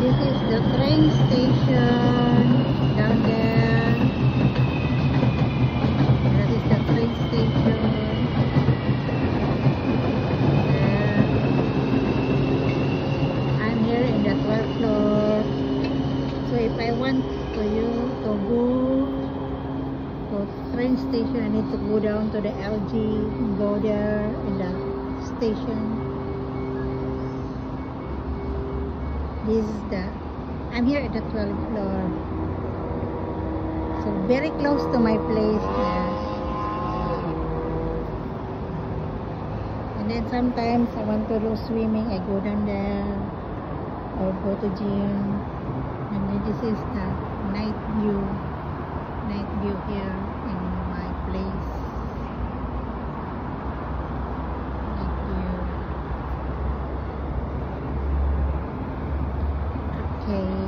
This is the train station down there. That is the train station. There. I'm here in the 12th floor. So if I want to go to train station, I need to go down to the LG, go there in the station. This is I'm here at the 12th floor. So very close to my place here. And then sometimes I want to do swimming, I go down there or go to gym. And then this is the night view here in my place. Night view. Okay.